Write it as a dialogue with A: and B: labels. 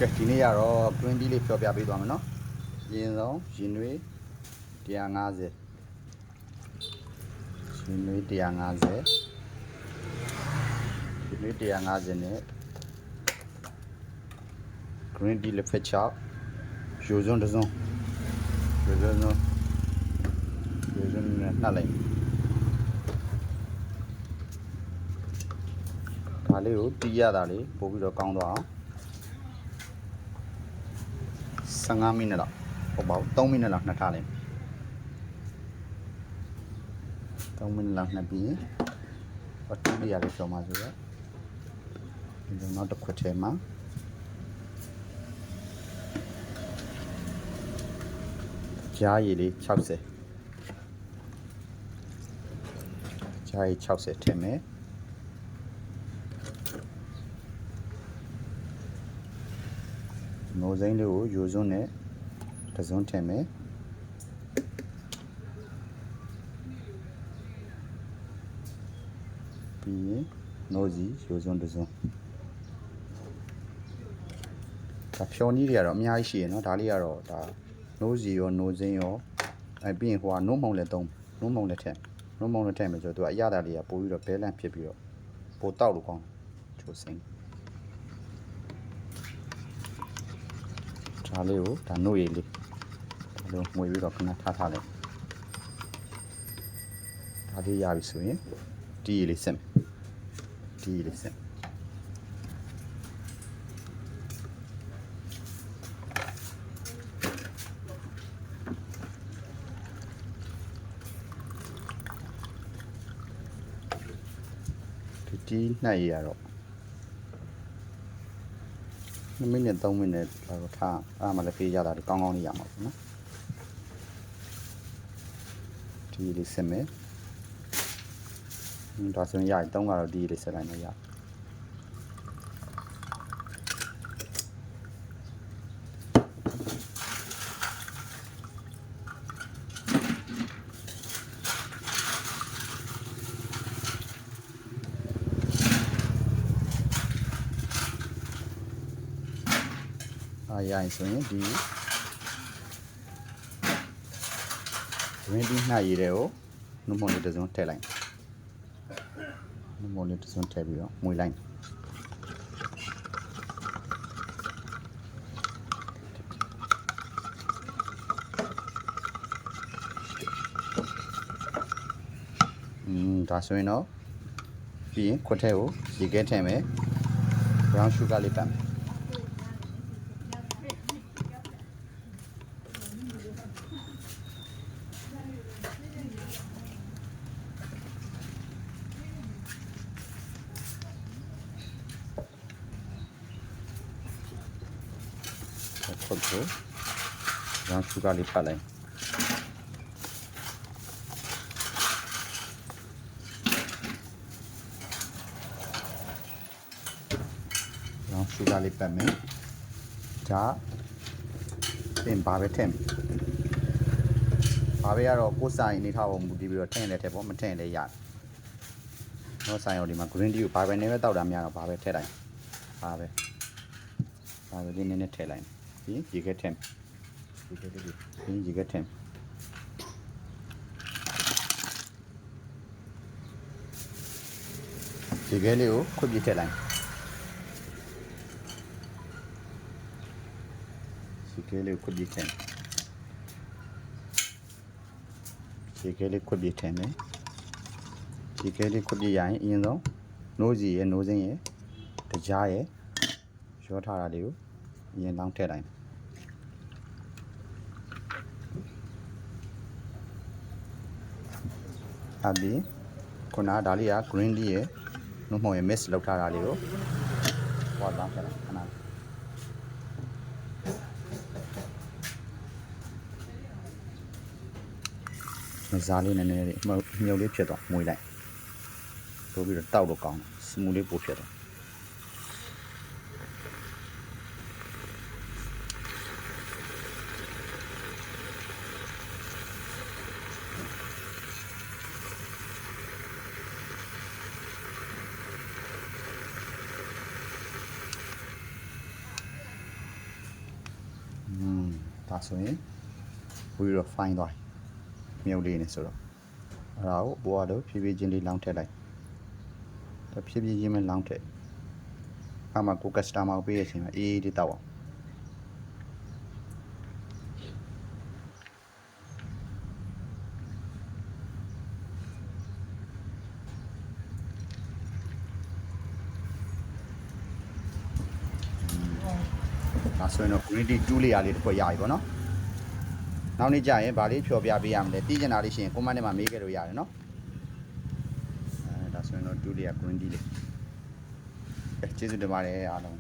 A: ကဲဒီနေ့ကတော့ green tea လေးပြောပြပေးသွားမယ်နော်။ရင်းဆုံးရင်နွေး150ရင်နွေး150ရင်နွေး150နဲ့ green tea လက်ဖက်ချောက်ရိုးစွန်းတစ်စုံနဲ့နှက်လိုက်ဒါလေးကိုတီးရတာလေးပို့ပြီးတော့ကောင်းသွားအောင်15မိနစ်လောက်ဟုတ်ပါဘူး3မိနစ်လောက်နှက်ထားလိုက်3မိနစ်လောက်နှက်ပြီးအတူလေးရလေးကျော်မှာဆိုတော့ဒီနောက်တစ်ခွက်ထဲမှာကြားရည်လေး60ကြားရည်60ထည့်မယ်နိုးစိမ့်လေးကိုရိုးစွန်းနဲ့တစ်စုံထည့်မယ်ပြီးရင်နိုးစီရိုးစွန်းတစ်စုံဒါဖြော်နီးတွေကတော့အများကြီးရှိရနော်ဒါလေးကတော့ဒါနိုးစီရောနိုးစိမ့်ရောပြီးရင်ဟိုကနိုးမုံလည်းသုံးနိုးမုံလည်းထည့်နိုးမုံလည်းထည့်မယ်ဆိုတော့သူကအရသာလေးကပို့ပြီးတော့ဘဲလန့်ဖြစ်ပြီးတော့ပိုတောက်လို့ကောင်းချိုးစိမ့်ဒါလေးကိုဒါနို့ရည်လေးဒါလိုမှွေပြီးတော့ခဏထားလိုက်ဒါလေးရပြီဆိုရင်တီးရည်လေးစစ်တီးရည်လေးစစ်တီးနှက်ရရတော့2မိနစ်3မိနစ်လောက်ထားအားမလည်းပေးရတာကောင်းကောင်းလေးရမှာပေါ့နော်ဒီလေးစစ်မယ်ဒါဆိုရင်ရရင်3ကတော့ဒီလေးစစ်လိုက်မယ်ရရရင်ဆိုရင်ဒီgreen tea နှာရည်တွေကိုနှုတ်မုံလေးတစ်စုံထည့်လိုက်နှုတ်မုံလေးတစ်စုံထည့်ပြီးတော့မှွေလိုက်ဒါဆိုရင်တော့ပြီးရင်ခွက်ထဲကိုရေခဲထည့်မယ် brown sugar လေးပတ်မယ်ခွက်ကို brown sugar လေးပတ်လိုက်ရှုဂါလေးပတ်မယ်ဒါပြင်ဘာပဲထည့်ဘာပဲကတော့ကိုယ်ဆိုင်နေထားဖို့မူတည်ပြီးတော့ထည့်လည်းထည့်ပေါ့မထည့်လည်းရတယ်တော့ဆိုင်ရောဒီမှာ green tea ကိုဘာပဲနေပဲတောက်တာများတော့ဘာပဲထည့်လိုက်ဘာပဲလေးနည်းနည်းထည့်လိုက်ပြီးရေခဲထည့်ရေခဲထည့်ရေခဲလေးကိုခွက်ပြထည့်လိုက်ရေခဲလေးခွက်ပြထည့်ရေခဲလေးခွက်ပြထည့်မယ်ရေခဲလေးခွက်ပြရရင်အရင်ဆုံးနိုးစီရဲ့နိုးစင်းရဲ့တကြားရဲ့ရောထားတာလေးကိုအရင်လောင်းထည့်လိုက်အပြီးခုနဒါလေးက green tea ရဲ့နှုတ်မုံရဲ့ mix လောက်ထားတာလေးကိုဟောလောင်းထည့်လိုက်ခဏဇာလေးနည်းနည်းလေးမြုပ်လေးဖြစ်သွားမွေးလိုက်ပို့ပြီးတော့တောက်လို့ကောင်းတယ်စမူလေးပို့ဖြစ်သွား ဒါဆိုရင်ပြီးတော့ fine သွားမြုပ်လေးနေဆိုတော့အဲ့ဒါကိုဘိုးကတော့ဖြည်းဖြည်းချင်းလေးလောင်းထည့်လိုက်ဖြည်းဖြည်းချင်းပဲလောင်းထည့်အမှကိုကစတမာကိုပေးရချင်းမှာအေးလေးတောက်အောင်ဒါဆိုရင်တော့ green tea 2 layer လေးတစ်ခွက်ရပြီပေါ့နော်နောက်နေ့ကျရင်ဗာလေးဖြော်ပြပေးရမလဲတည်ကျင်တာလေးရှိရင် comment ထဲမှာမေးခဲ့လို့ရတယ်နော်ဒါဆိုရင်တော့2 layer green tea လေးကျေးဇူးတင်ပါတယ်အားလုံး